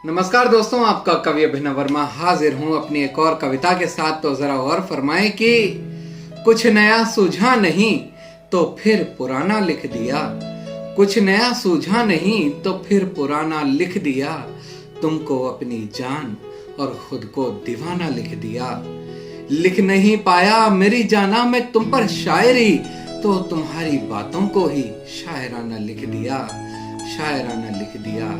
नमस्कार दोस्तों, आपका कवि अभिनव वर्मा हाजिर हूं अपनी एक और कविता के साथ। तो जरा और फरमाएं कि कुछ नया सूझा नहीं तो फिर पुराना लिख दिया, कुछ नया सूझा नहीं तो फिर पुराना लिख दिया, तुमको अपनी जान और खुद को दीवाना लिख दिया। लिख नहीं पाया मेरी जाना मैं तुम पर शायरी, तो तुम्हारी बातों को ही शायराना लिख दिया, शायराना लिख दिया।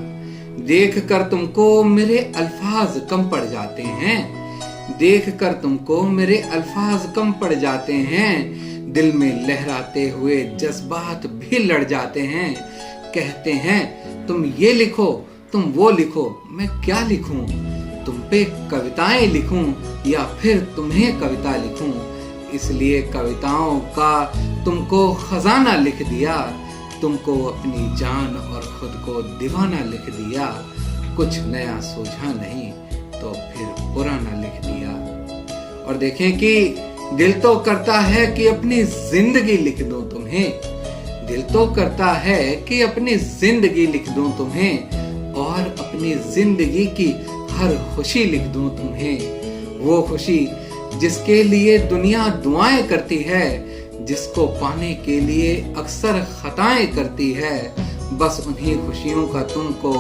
देख कर तुमको मेरे अल्फाज कम पड़ जाते हैं, देख कर तुमको मेरे अल्फाज कम पड़ जाते हैं, दिल में लहराते हुए जज्बात भी लड़ जाते हैं। कहते हैं तुम ये लिखो तुम वो लिखो, मैं क्या लिखूं? तुम पे कविताएं लिखूं या फिर तुम्हें कविता लिखूं? इसलिए कविताओं का तुमको खजाना लिख दिया, तुमको अपनी जान और खुद को दीवाना लिख दिया। कुछ नया सूझा नहीं तो फिर पुराना लिख दिया। और देखें कि दिल तो करता है कि अपनी जिंदगी लिख दूं तुम्हें, दिल तो करता है कि अपनी जिंदगी लिख दूं तुम्हें, और अपनी जिंदगी की हर खुशी लिख दूं तुम्हें। वो खुशी जिसके लिए दुनिया दुआएं करती है, जिसको पाने के लिए अक्सर खताएं करती है, बस उन्हीं खुशियों का तुमको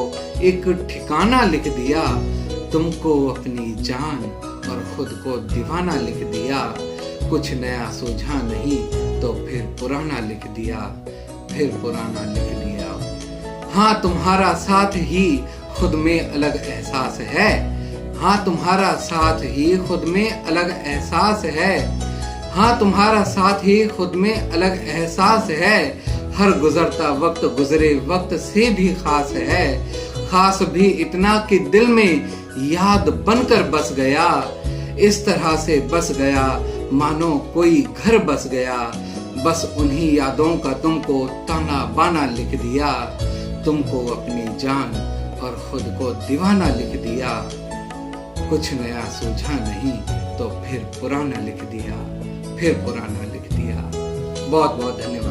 एक ठिकाना लिख दिया, तुमको अपनी जान और खुद को दीवाना लिख दिया। कुछ नया सूझा नहीं तो फिर पुराना लिख दिया, फिर पुराना लिख दिया। हाँ तुम्हारा साथ ही खुद में अलग एहसास है, हाँ तुम्हारा साथ ही खुद में अलग एहसास है, हाँ तुम्हारा साथ ही खुद में अलग एहसास है। हर गुजरता वक्त गुजरे वक्त से भी खास है, खास भी इतना कि दिल में याद बनकर बस गया, इस तरह से बस गया मानो कोई घर बस गया। बस उन्हीं यादों का तुमको ताना बाना लिख दिया, तुमको अपनी जान और खुद को दीवाना लिख दिया। कुछ नया सूझा नहीं तो फिर पुराना लिख दिया, फिर पुराना लिख दिया। बहुत बहुत धन्यवाद।